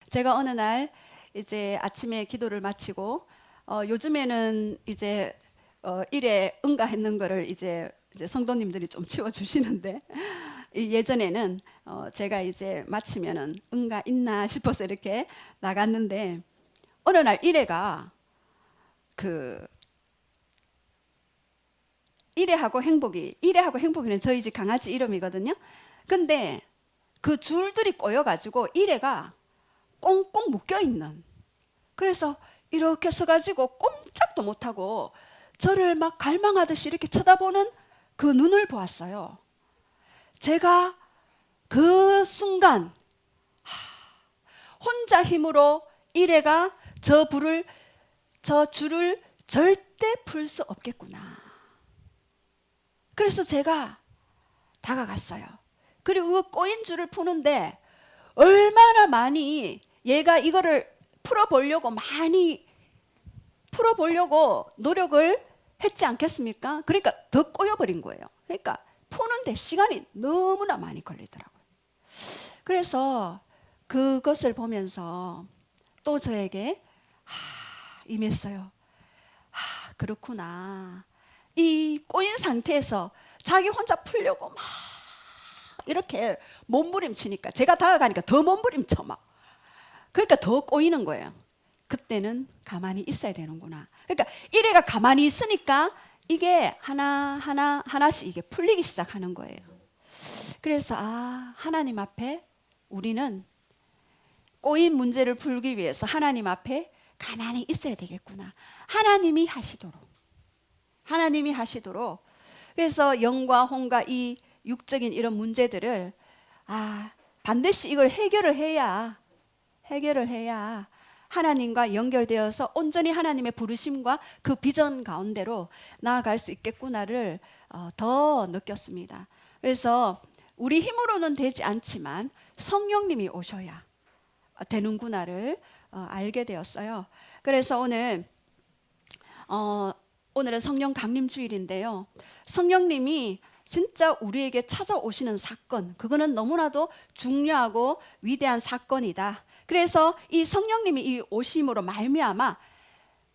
제가 어느 날 이제 아침에 기도를 마치고 요즘에는 이제 일에 응가했는 거를 이제 성도님들이 좀 치워주시는데 예전에는 제가 이제 마치면은 응가 있나 싶어서 이렇게 나갔는데 어느 날 일회가 그 일회하고 행복이는 저희 집 강아지 이름이거든요. 근데 그 줄들이 꼬여가지고 일회가 꽁꽁 묶여 있는. 그래서 이렇게 서가지고 꼼짝도 못하고 저를 막 갈망하듯이 이렇게 쳐다보는 그 눈을 보았어요. 제가 그 순간 혼자 힘으로 일회가 저 줄을 절대 풀 수 없겠구나. 그래서 제가 다가갔어요. 그리고 그 꼬인 줄을 푸는데 얼마나 많이 얘가 이거를 많이 풀어보려고 노력을 했지 않겠습니까? 그러니까 더 꼬여버린 거예요. 그러니까 푸는데 시간이 너무나 많이 걸리더라고요. 그래서 그것을 보면서 또 저에게 임했어요. 그렇구나. 이 꼬인 상태에서 자기 혼자 풀려고 막 이렇게 몸부림치니까 제가 다가가니까 더 몸부림쳐 막. 그러니까 더 꼬이는 거예요. 그때는 가만히 있어야 되는구나. 그러니까 일회가 가만히 있으니까 이게 하나씩 이게 풀리기 시작하는 거예요. 그래서 하나님 앞에 우리는 꼬인 문제를 풀기 위해서 하나님 앞에 가만히 있어야 되겠구나. 하나님이 하시도록. 그래서 영과 혼과 이 육적인 이런 문제들을 반드시 이걸 해결을 해야 하나님과 연결되어서 온전히 하나님의 부르심과 그 비전 가운데로 나아갈 수 있겠구나를 더 느꼈습니다. 그래서 우리 힘으로는 되지 않지만 성령님이 오셔야 되는구나를 알게 되었어요. 그래서 오늘은 성령 강림 주일인데요. 성령님이 진짜 우리에게 찾아오시는 사건, 그거는 너무나도 중요하고 위대한 사건이다. 그래서 이 성령님이 이 오심으로 말미암아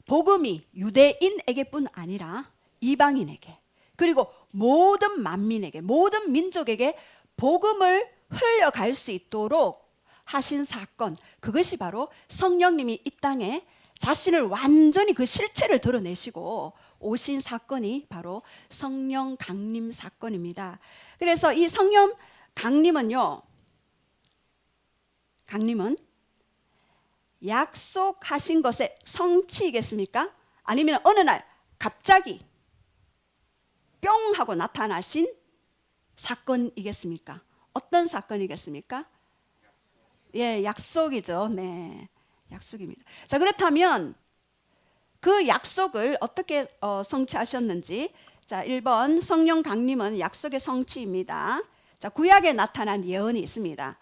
복음이 유대인에게뿐 아니라 이방인에게, 그리고 모든 만민에게, 모든 민족에게 복음을 흘려갈 수 있도록 하신 사건, 그것이 바로 성령님이 이 땅에 자신을 완전히 그 실체를 드러내시고 오신 사건이 바로 성령 강림 사건입니다. 그래서 이 성령 강림은 약속하신 것의 성취이겠습니까? 아니면 어느 날 갑자기 뿅 하고 나타나신 사건이겠습니까? 어떤 사건이겠습니까? 예, 약속이죠. 네, 약속입니다. 자, 그렇다면 그 약속을 어떻게 성취하셨는지, 자, 1번 성령 강림은 약속의 성취입니다. 자, 구약에 나타난 예언이 있습니다.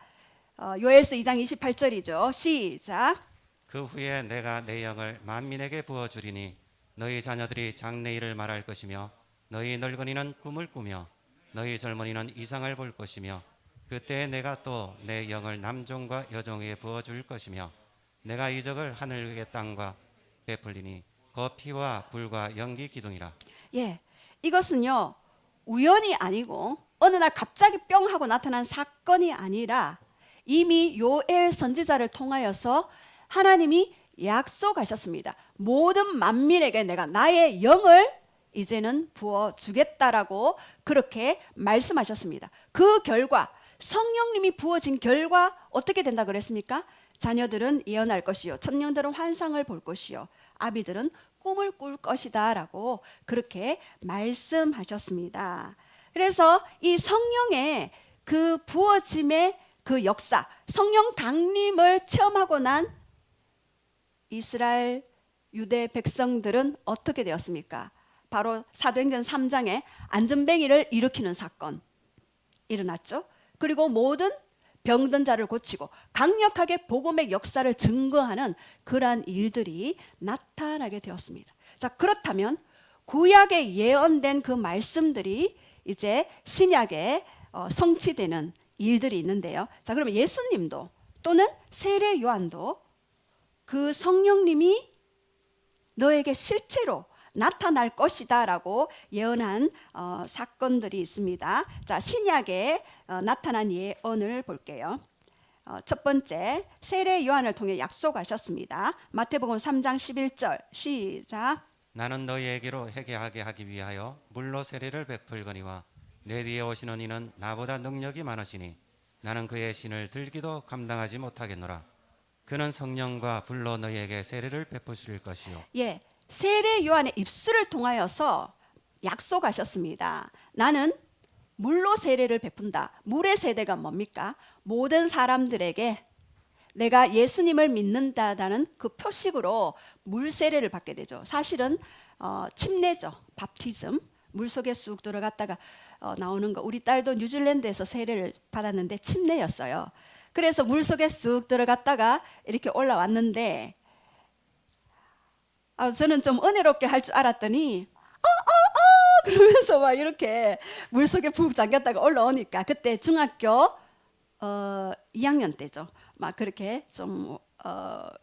요엘서 2장 28절이죠. 시작. 그 후에 내가 내 영을 만민에게 부어주리니 너희 자녀들이 장래일을 말할 것이며 너희 늙은이는 꿈을 꾸며 너희 젊은이는 이상을 볼 것이며 그때 내가 또 내 영을 남종과 여종에게 부어줄 것이며 내가 이적을 하늘과 땅과 베풀리니 그 피와 불과 연기 기둥이라. 예, 이것은요 우연이 아니고 어느 날 갑자기 뿅 하고 나타난 사건이 아니라 이미 요엘 선지자를 통하여서 하나님이 약속하셨습니다. 모든 만민에게 내가 나의 영을 이제는 부어주겠다라고 그렇게 말씀하셨습니다. 그 결과 성령님이 부어진 결과 어떻게 된다 그랬습니까? 자녀들은 예언할 것이요, 천년들은 환상을 볼 것이요, 아비들은 꿈을 꿀 것이다 라고 그렇게 말씀하셨습니다. 그래서 이 성령의 그 부어짐의 그 역사, 성령 강림을 체험하고 난 이스라엘 유대 백성들은 어떻게 되었습니까? 바로 사도행전 3장에 안전뱅이를 일으키는 사건 일어났죠. 그리고 모든 병든 자를 고치고 강력하게 복음의 역사를 증거하는 그러한 일들이 나타나게 되었습니다. 자, 그렇다면 구약에 예언된 그 말씀들이 이제 신약에 성취되는 일들이 있는데요. 자, 그러면 예수님도 또는 세례 요한도 그 성령님이 너에게 실제로 나타날 것이다라고 예언한 사건들이 있습니다. 자, 신약에 나타난 예언을 볼게요. 첫 번째, 세례 요한을 통해 약속하셨습니다. 마태복음 3장 11절 시작. 나는 너희에게로 회개하게 하기 위하여 물로 세례를 베풀거니와 내 뒤에 오시는 이는 나보다 능력이 많으시니 나는 그의 신을 들기도 감당하지 못하겠노라. 그는 성령과 불로 너희에게 세례를 베푸실 것이요. 예, 세례 요한의 입술을 통하여서 약속하셨습니다. 나는 물로 세례를 베푼다. 물의 세례가 뭡니까? 모든 사람들에게 내가 예수님을 믿는다라는 그 표식으로 물 세례를 받게 되죠. 사실은 침례죠. 밥티즘. 물 속에 쑥 들어갔다가 나오는 거. 우리 딸도 뉴질랜드에서 세례를 받았는데 침례였어요. 그래서 물 속에 쑥 들어갔다가 이렇게 올라왔는데 저는 좀 은혜롭게 할 줄 알았더니 그러면서 막 이렇게 물 속에 푹 잠겼다가 올라오니까 그때 중학교 2학년 때죠. 막 그렇게 좀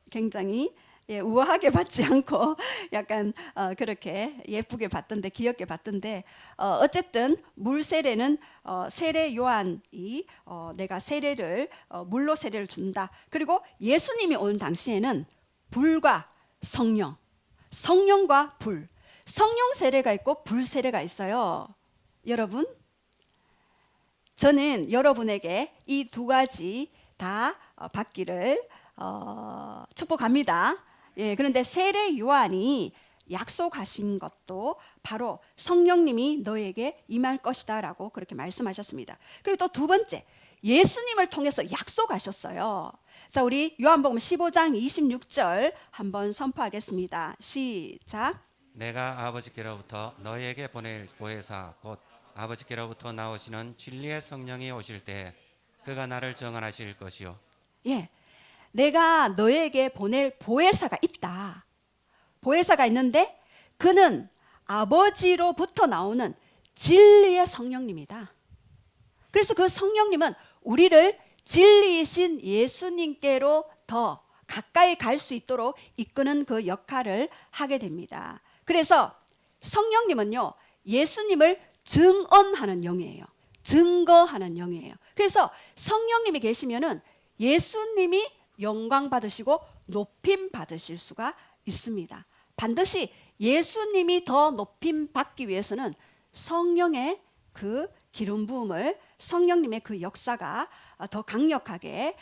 굉장히 우아하게 받지 않고 약간 그렇게 예쁘게 받던데 귀엽게 받던데 어쨌든 물 세례는 세례 요한이 내가 세례를 물로 세례를 준다. 그리고 예수님이 온 당시에는 불과 성령, 성령과 불, 성령 세례가 있고 불 세례가 있어요. 여러분, 저는 여러분에게 이 두 가지 다 받기를 축복합니다. 예, 그런데 세례 요한이 약속하신 것도 바로 성령님이 너에게 임할 것이다라고 그렇게 말씀하셨습니다. 그리고 또 두 번째, 예수님을 통해서 약속하셨어요. 자, 우리 요한복음 15장 26절 한번 선포하겠습니다. 시작. 내가 아버지께로부터 너희에게 보낼 보혜사 곧 아버지께로부터 나오시는 진리의 성령이 오실 때 그가 나를 정언하실 것이요. 예, 내가 너에게 보낼 보혜사가 있다. 보혜사가 있는데 그는 아버지로부터 나오는 진리의 성령님이다. 그래서 그 성령님은 우리를 진리이신 예수님께로 더 가까이 갈 수 있도록 이끄는 그 역할을 하게 됩니다. 그래서 성령님은요, 예수님을 증언하는 영이에요. 증거하는 영이에요. 그래서 성령님이 계시면은 예수님이 영광 받으시고 높임 받으실 수가 있습니다. 반드시 예수님이 더 높임 받기 위해서는 성령의 그 기름 부음을, 성령님의 그 역사가 더 강력하게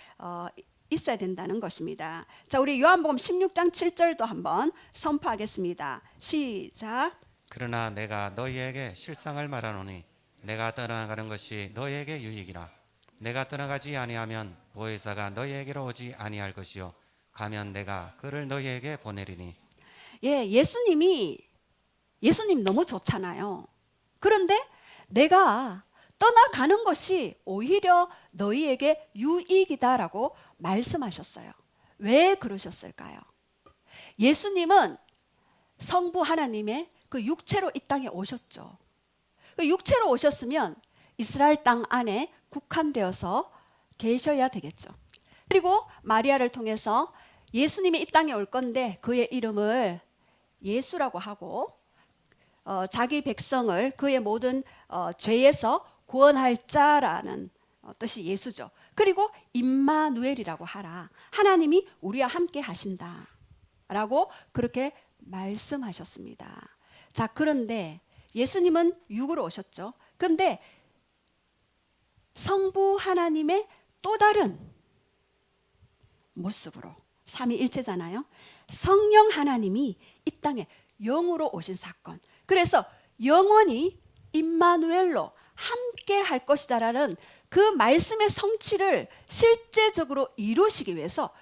있어야 된다는 것입니다. 자, 우리 요한복음 16장 7절도 한번 선포하겠습니다. 시작. 그러나 내가 너희에게 실상을 말하노니 내가 떠나가는 것이 너희에게 유익이라. 내가 떠나가지 아니하면 보혜사가 너희에게로 오지 아니할 것이요 가면 내가 그를 너희에게 보내리니. 예, 예수님 너무 좋잖아요. 그런데 내가 떠나가는 것이 오히려 너희에게 유익이다라고 말씀하셨어요. 왜 그러셨을까요? 예수님은 성부 하나님의 그 육체로 이 땅에 오셨죠. 그 육체로 오셨으면 이스라엘 땅 안에 국한되어서 계셔야 되겠죠. 그리고 마리아를 통해서 예수님이 이 땅에 올 건데 그의 이름을 예수라고 하고 자기 백성을 그의 모든 죄에서 구원할 자라는 뜻이 예수죠. 그리고 임마누엘이라고 하라. 하나님이 우리와 함께 하신다. 라고 그렇게 말씀하셨습니다. 자, 그런데 예수님은 육으로 오셨죠. 그런데 성부 하나님의 또 다른 모습으로 삼위일체잖아요. 성령 하나님이 이 땅에 영으로 오신 사건. 그래서 영원히 임마누엘로 함께 할 것이다라는 그 말씀의 성취를 실제적으로 이루시기 위해서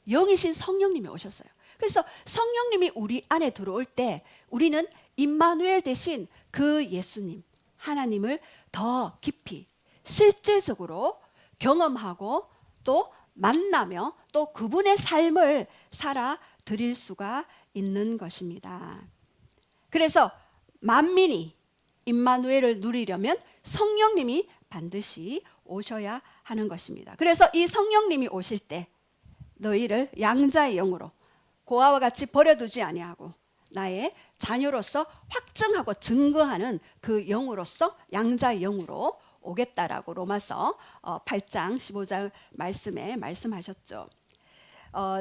영이신 성령님이 오셨어요. 그래서 성령님이 우리 안에 들어올 때 우리는 임마누엘 대신 그 예수님, 하나님을 더 깊이 실제적으로 경험하고 또 만나며 또 그분의 삶을 살아 드릴 수가 있는 것입니다. 그래서 만민이 임마누엘을 누리려면 성령님이 반드시 오셔야 하는 것입니다. 그래서 이 성령님이 오실 때 너희를 양자의 영으로 고아와 같이 버려두지 아니하고 나의 자녀로서 확증하고 증거하는 그 영으로서 양자의 영으로 오겠다라고 로마서 8장 15절 말씀에 말씀하셨죠.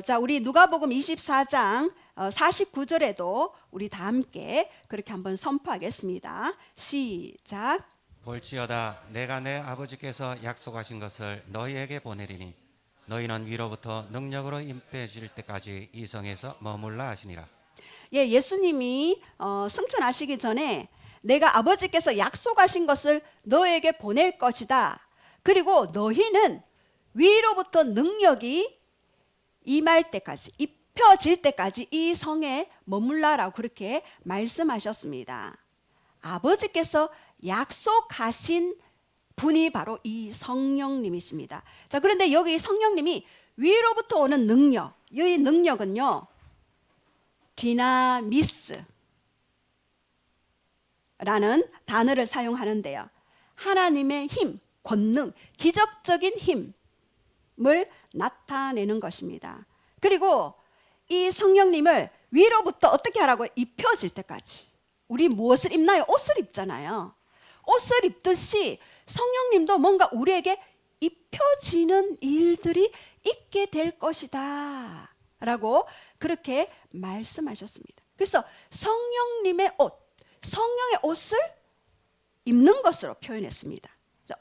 자, 우리 누가복음 24장 49절에도 우리 다 함께 그렇게 한번 선포하겠습니다. 시작. 볼지어다 내가 내 아버지께서 약속하신 것을 너희에게 보내리니 너희는 위로부터 능력으로 임해질 때까지 이 성에서 머물라 하시니라. 예, 예수님이 승천하시기 전에 내가 아버지께서 약속하신 것을 너에게 보낼 것이다. 그리고 너희는 위로부터 능력이 임할 때까지, 입혀질 때까지 이 성에 머물라라고 그렇게 말씀하셨습니다. 아버지께서 약속하신 분이 바로 이 성령님이십니다. 자, 그런데 여기 성령님이 위로부터 오는 능력, 이 능력은요, 디나미스 라는 단어를 사용하는데요. 하나님의 힘, 권능, 기적적인 힘을 나타내는 것입니다. 그리고 이 성령님을 위로부터 어떻게 하라고요? 입혀질 때까지. 우리 무엇을 입나요? 옷을 입잖아요. 옷을 입듯이 성령님도 뭔가 우리에게 입혀지는 일들이 있게 될 것이다 라고 그렇게 말씀하셨습니다. 그래서 성령님의 옷, 성령의 옷을 입는 것으로 표현했습니다.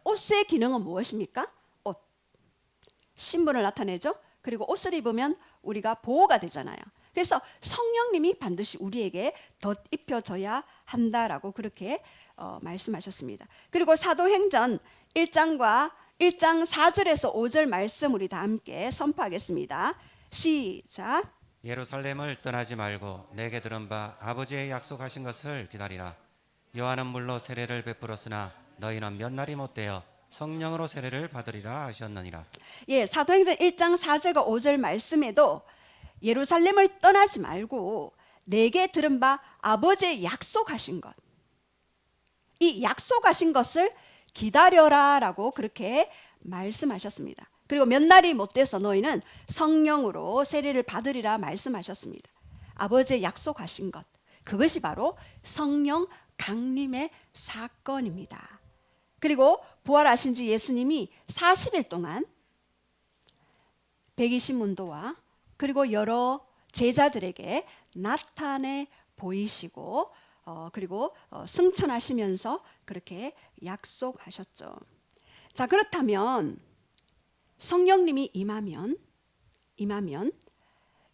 옷의 기능은 무엇입니까? 옷. 신분을 나타내죠. 그리고 옷을 입으면 우리가 보호가 되잖아요. 그래서 성령님이 반드시 우리에게 덧입혀져야 한다라고 그렇게 말씀하셨습니다. 그리고 사도행전 1장 4절에서 5절 말씀 우리 다 함께 선포하겠습니다. 시작. 예루살렘을 떠나지 말고 내게 들은 바 아버지의 약속하신 것을 기다리라. 요한은 물로 세례를 베풀었으나 너희는 몇 날이 못되어 성령으로 세례를 받으리라 하셨느니라. 예, 사도행전 1장 4절과 5절 말씀에도 예루살렘을 떠나지 말고 내게 들은 바 아버지의 약속하신 것, 이 약속하신 것을 기다려라라고 그렇게 말씀하셨습니다. 그리고 몇 날이 못 돼서 너희는 성령으로 세례를 받으리라 말씀하셨습니다. 아버지의 약속하신 것, 그것이 바로 성령 강림의 사건입니다. 그리고 부활하신 지 예수님이 40일 동안 120문도와 그리고 여러 제자들에게 나타내 보이시고 그리고 승천하시면서 그렇게 약속하셨죠. 자, 그렇다면 성령님이 임하면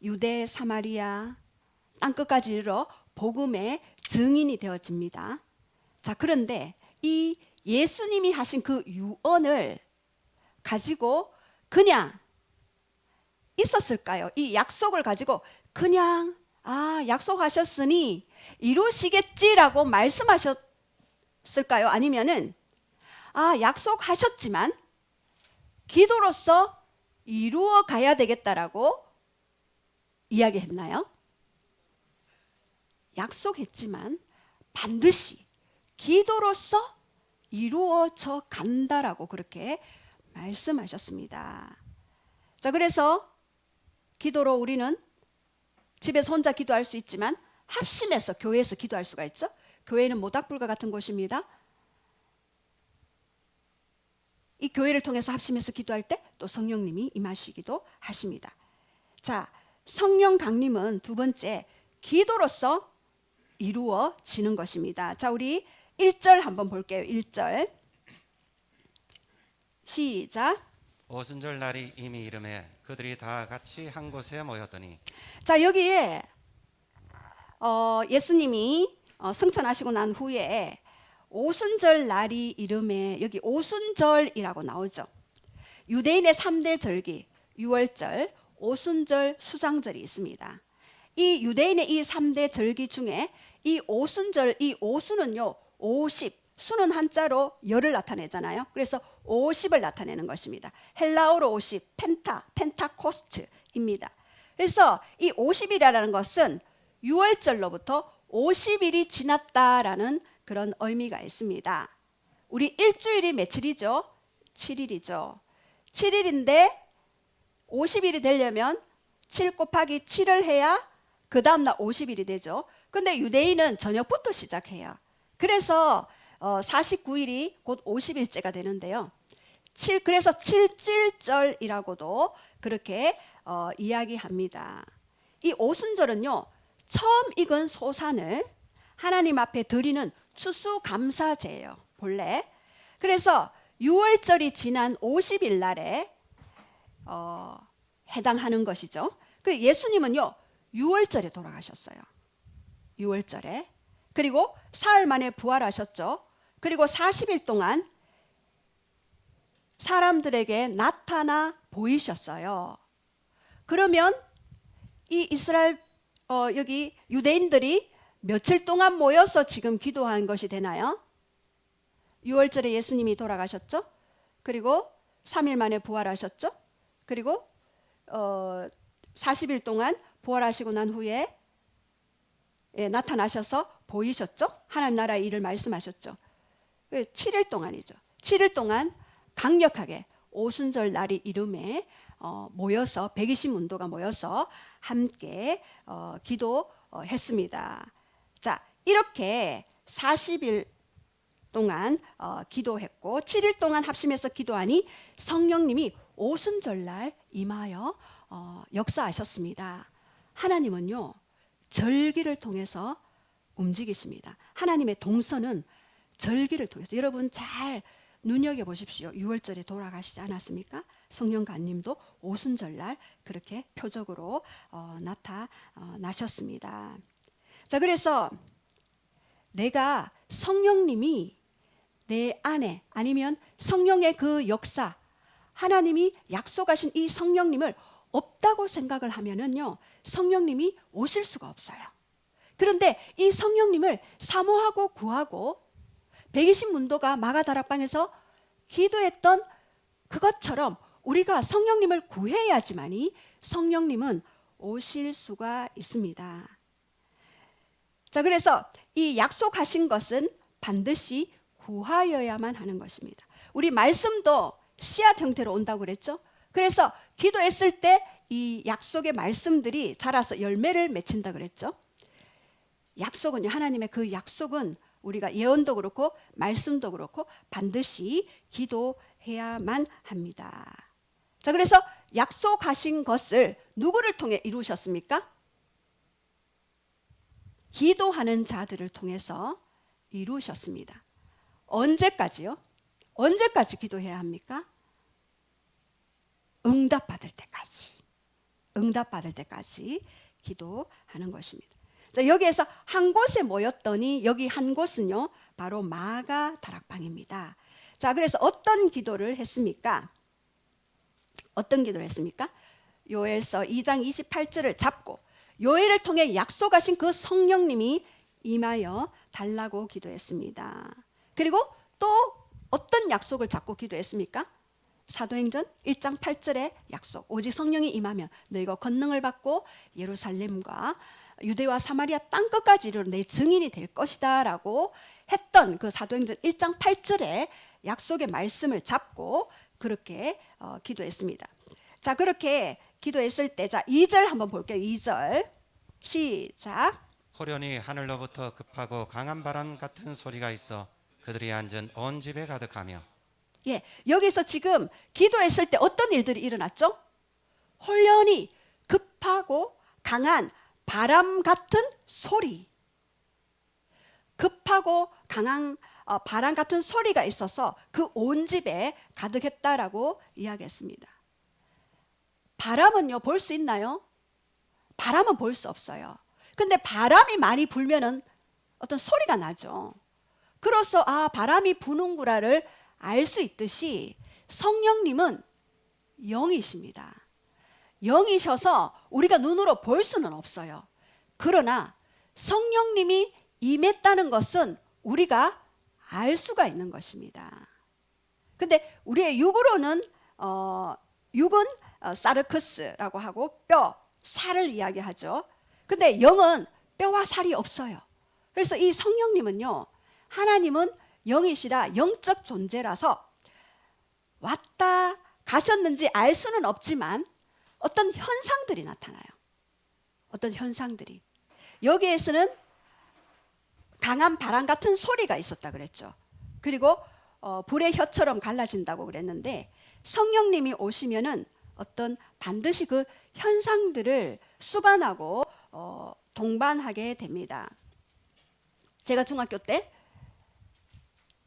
유대 사마리아 땅끝까지 이르러 복음의 증인이 되어집니다. 자, 그런데 이 예수님이 하신 그 유언을 가지고 그냥 있었을까요? 이 약속을 가지고 그냥 약속하셨으니 이루시겠지라고 말씀하셨을까요? 아니면은 약속하셨지만 기도로서 이루어 가야 되겠다라고 이야기했나요? 약속했지만 반드시 기도로서 이루어져 간다라고 그렇게 말씀하셨습니다. 자, 그래서 기도로 우리는 집에서 혼자 기도할 수 있지만 합심해서 교회에서 기도할 수가 있죠. 교회는 모닥불과 같은 곳입니다. 이 교회를 통해서 합심해서 기도할 때 또 성령님이 임하시기도 하십니다. 자, 성령 강림은 두 번째 기도로서 이루어지는 것입니다. 자, 우리 1절 한번 볼게요. 1절 시작. 오순절 날이 이미 이름에 그들이 다 같이 한 곳에 모였더니. 자, 여기에 예수님이 승천하시고 난 후에 오순절 날이 이름에 여기 오순절이라고 나오죠. 유대인의 3대 절기, 유월절, 오순절, 수장절이 있습니다. 이 유대인의 이 3대 절기 중에 이 오순절, 이 오순은요 50, 수는 한자로 열을 나타내잖아요. 그래서 50을 나타내는 것입니다. 헬라어로 50, 펜타코스트입니다. 그래서 이 50이라는 것은 유월절로부터 50일이 지났다라는 그런 의미가 있습니다. 우리 일주일이 며칠이죠? 7일이죠. 7일인데 50일이 되려면 7 곱하기 7을 해야 그 다음날 50일이 되죠. 근데 유대인은 저녁부터 시작해요. 그래서 49일이 곧 50일째가 되는데요. 그래서 7.7절이라고도 그렇게 이야기합니다. 이 오순절은요, 처음 익은 소산을 하나님 앞에 드리는 추수감사제예요, 본래. 그래서 6월절이 지난 50일 날에 해당하는 것이죠. 그 예수님은요, 6월절에 돌아가셨어요. 6월절에. 그리고 사흘 만에 부활하셨죠. 그리고 40일 동안 사람들에게 나타나 보이셨어요. 그러면 이 이스라엘 여기 유대인들이 며칠 동안 모여서 지금 기도한 것이 되나요? 6월절에 예수님이 돌아가셨죠. 그리고 3일 만에 부활하셨죠. 그리고 40일 동안 부활하시고 난 후에 나타나셔서 보이셨죠. 하나님 나라의 일을 말씀하셨죠. 7일 동안이죠. 7일 동안 강력하게 오순절 날이 이름에 모여서 120문도가 모여서 함께 기도했습니다. 자, 이렇게 40일 동안 기도했고 7일 동안 합심해서 기도하니 성령님이 오순절날 임하여 역사하셨습니다. 하나님은요, 절기를 통해서 움직이십니다. 하나님의 동선은 절기를 통해서, 여러분 잘 눈여겨보십시오. 6월절에 돌아가시지 않았습니까? 성령관님도 오순절날 그렇게 표적으로 나타나셨습니다. 자, 그래서 내가 성령님이 내 안에, 아니면 성령의 그 역사, 하나님이 약속하신 이 성령님을 없다고 생각을 하면은요, 성령님이 오실 수가 없어요. 그런데 이 성령님을 사모하고 구하고 120문도가 마가다락방에서 기도했던 그것처럼 우리가 성령님을 구해야지만이 성령님은 오실 수가 있습니다. 자, 그래서 이 약속하신 것은 반드시 구하여야만 하는 것입니다. 우리 말씀도 씨앗 형태로 온다고 그랬죠. 그래서 기도했을 때 이 약속의 말씀들이 자라서 열매를 맺힌다 그랬죠. 약속은요, 하나님의 그 약속은 우리가 예언도 그렇고 말씀도 그렇고 반드시 기도해야만 합니다. 자, 그래서 약속하신 것을 누구를 통해 이루셨습니까? 기도하는 자들을 통해서 이루셨습니다. 언제까지요? 언제까지 기도해야 합니까? 응답받을 때까지. 응답받을 때까지 기도하는 것입니다. 자, 여기에서 한 곳에 모였더니 여기 한 곳은요, 바로 마가 다락방입니다. 자, 그래서 어떤 기도를 했습니까? 어떤 기도를 했습니까? 요엘서 2장 28절을 잡고 요엘을 통해 약속하신 그 성령님이 임하여 달라고 기도했습니다. 그리고 또 어떤 약속을 잡고 기도했습니까? 사도행전 1장 8절의 약속, 오직 성령이 임하면 너희가 권능을 받고 예루살렘과 유대와 사마리아 땅끝까지 이르러 내 증인이 될 것이다 라고 했던 그 사도행전 1장 8절의 약속의 말씀을 잡고 그렇게 기도했습니다. 자, 그렇게 기도했을 때, 자, 2절 한번 볼게요. 2절 시작. 호련히 하늘로부터 급하고 강한 바람 같은 소리가 있어 그들이 앉은 온 집에 가득하며. 예, 여기서 지금 기도했을 때 어떤 일들이 일어났죠? 혼련히 급하고 강한 바람 같은 소리, 급하고 강한 바람 같은 소리가 있어서 그 온 집에 가득했다라고 이야기했습니다. 바람은요, 볼 수 있나요? 바람은 볼 수 없어요. 근데 바람이 많이 불면은 어떤 소리가 나죠. 그래서 바람이 부는구나를 알 수 있듯이 성령님은 영이십니다. 영이셔서 우리가 눈으로 볼 수는 없어요. 그러나 성령님이 임했다는 것은 우리가 알 수가 있는 것입니다. 근데 우리의 육으로는 육은 사르크스라고 하고 뼈, 살을 이야기하죠. 근데 영은 뼈와 살이 없어요. 그래서 이 성령님은요, 하나님은 영이시라 영적 존재라서 왔다 가셨는지 알 수는 없지만 어떤 현상들이 나타나요. 어떤 현상들이. 여기에서는 강한 바람 같은 소리가 있었다 그랬죠. 그리고 불의 혀처럼 갈라진다고 그랬는데 성령님이 오시면은 어떤 반드시 그 현상들을 수반하고 동반하게 됩니다. 제가 중학교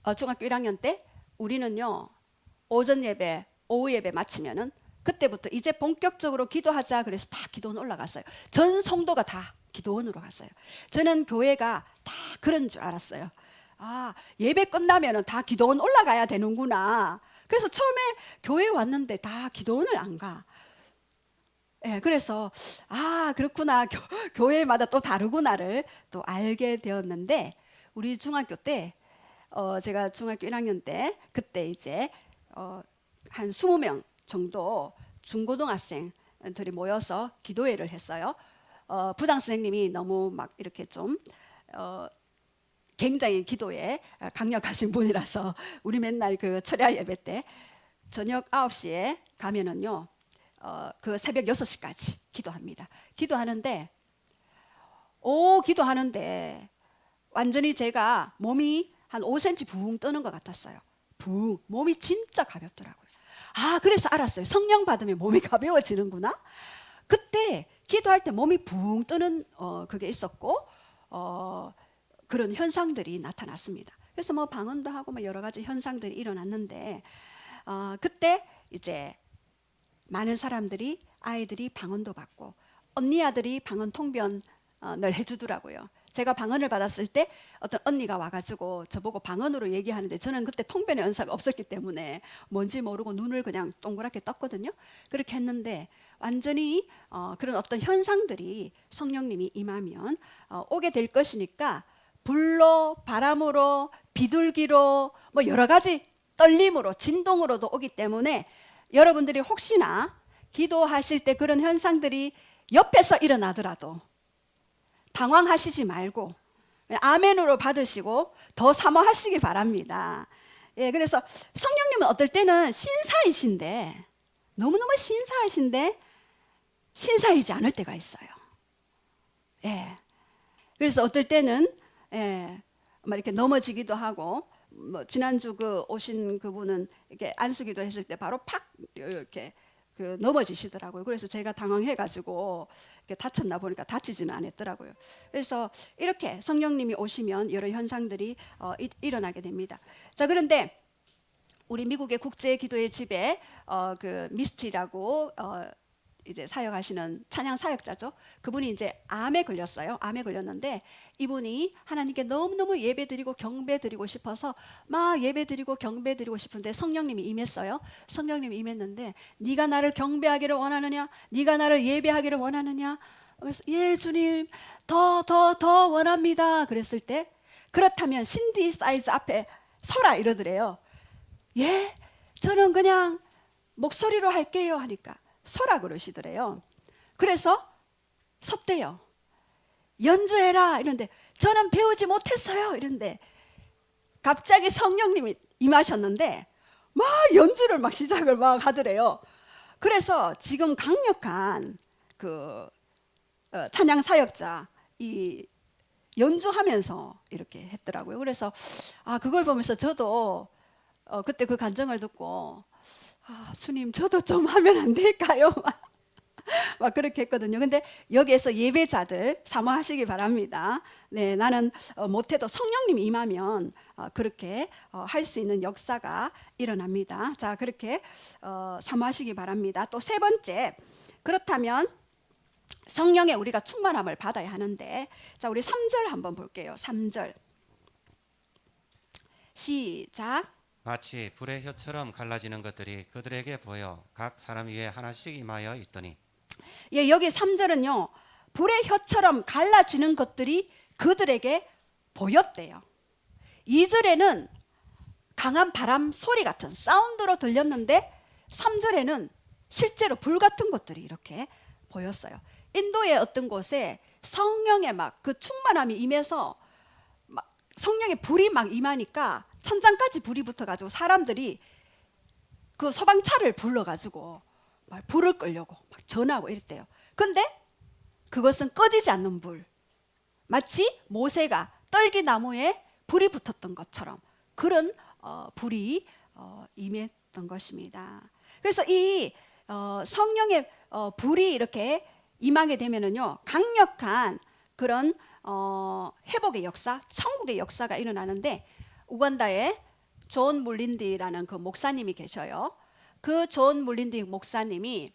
1학년 때 우리는요 오전 예배, 오후 예배 마치면은 그때부터 이제 본격적으로 기도하자 그래서 다 기도원 올라갔어요. 전 성도가 다 기도원으로 갔어요. 저는 교회가 다 그런 줄 알았어요. 아, 예배 끝나면은 다 기도원 올라가야 되는구나. 그래서 처음에 교회 왔는데 다 기도원을 안 가. 예, 그래서 아 그렇구나 교회마다 또 다르구나를 또 알게 되었는데 우리 중학교 때 제가 중학교 1학년 때 그때 이제 한 20명 정도 중고등학생들이 모여서 기도회를 했어요. 부장 선생님이 너무 막 이렇게 좀 굉장히 기도에 강력하신 분이라서 우리 맨날 그 철야 예배 때 저녁 9시에 가면은요 그 새벽 6시까지 기도합니다. 기도하는데 완전히 제가 몸이 한 5cm 붕 뜨는 것 같았어요. 붕 몸이 진짜 가볍더라고요. 아 그래서 알았어요. 성령 받으면 몸이 가벼워지는구나. 그때 기도할 때 몸이 붕 뜨는 그게 있었고 그런 현상들이 나타났습니다. 그래서 뭐 방언도 하고 뭐 여러 가지 현상들이 일어났는데 그때 이제 많은 사람들이 아이들이 방언도 받고 언니 아들이 방언 통변을 해주더라고요. 제가 방언을 받았을 때 어떤 언니가 와가지고 저보고 방언으로 얘기하는데 저는 그때 통변의 은사가 없었기 때문에 뭔지 모르고 눈을 그냥 동그랗게 떴거든요. 그렇게 했는데 완전히 그런 어떤 현상들이 성령님이 임하면 오게 될 것이니까 불로 바람으로 비둘기로 뭐 여러 가지 떨림으로 진동으로도 오기 때문에 여러분들이 혹시나 기도하실 때 그런 현상들이 옆에서 일어나더라도 당황하시지 말고 아멘으로 받으시고 더 사모하시기 바랍니다. 예, 그래서 성령님은 어떨 때는 신사이신데 너무너무 신사이신데 신사이지 않을 때가 있어요. 예, 그래서 어떨 때는 막 이렇게 넘어지기도 하고 뭐 지난주 그 오신 그분은 이렇게 안수기도 했을 때 바로 팍 이렇게 그 넘어지시더라고요. 그래서 제가 당황해가지고 이렇게 다쳤나 보니까 다치지는 않았더라고요. 그래서 이렇게 성령님이 오시면 여러 현상들이 일어나게 됩니다. 자 그런데 우리 미국의 국제 기도의 집에 그 미스티라고 이제 사역하시는 찬양 사역자죠. 그분이 이제 암에 걸렸어요. 암에 걸렸는데 이분이 하나님께 너무너무 예배드리고 경배드리고 싶어서 막 예배드리고 경배드리고 싶은데 성령님이 임했어요. 성령님이 임했는데 네가 나를 경배하기를 원하느냐? 네가 나를 예배하기를 원하느냐? 그래서 예 주님 더 원합니다. 그랬을 때 그렇다면 신디 사이즈 앞에 서라 이러더래요. 예? 저는 그냥 목소리로 할게요 하니까 서라 그러시더래요. 그래서 섰대요. 연주해라 이런데 저는 배우지 못했어요 이런데 갑자기 성령님이 임하셨는데 막 연주를 막 시작을 막 하더래요. 그래서 지금 강력한 그 찬양 사역자 이 연주하면서 이렇게 했더라고요. 그래서 그걸 보면서 저도 그때 그 간증을 듣고 주님 저도 좀 하면 안 될까요? 막 그렇게 했거든요. 근데 여기에서 예배자들 사모하시기 바랍니다. 네, 나는 못해도 성령님이 임하면 그렇게 할 수 있는 역사가 일어납니다. 자, 그렇게 사모하시기 바랍니다. 또 세 번째, 그렇다면 성령의 우리가 충만함을 받아야 하는데, 자, 우리 3절 한번 볼게요. 3절 시작. 마치 불의 혀처럼 갈라지는 것들이 그들에게 보여 각 사람 위에 하나씩 임하여 있더니 예, 여기 3절은요 불의 혀처럼 갈라지는 것들이 그들에게 보였대요. 2절에는 강한 바람 소리 같은 사운드로 들렸는데 3절에는 실제로 불 같은 것들이 이렇게 보였어요. 인도의 어떤 곳에 성령의 막 그 충만함이 임해서 막 성령의 불이 막 임하니까 천장까지 불이 붙어가지고 사람들이 그 소방차를 불러가지고 막 불을 끌려고 막 전화하고 이랬대요. 근데 그것은 꺼지지 않는 불, 마치 모세가 떨기나무에 불이 붙었던 것처럼 그런 불이 임했던 것입니다. 그래서 이 성령의 불이 이렇게 임하게 되면은요, 강력한 그런 회복의 역사, 천국의 역사가 일어나는데, 우간다에 존 물린디라는 그 목사님이 계셔요. 그 존 물린디 목사님이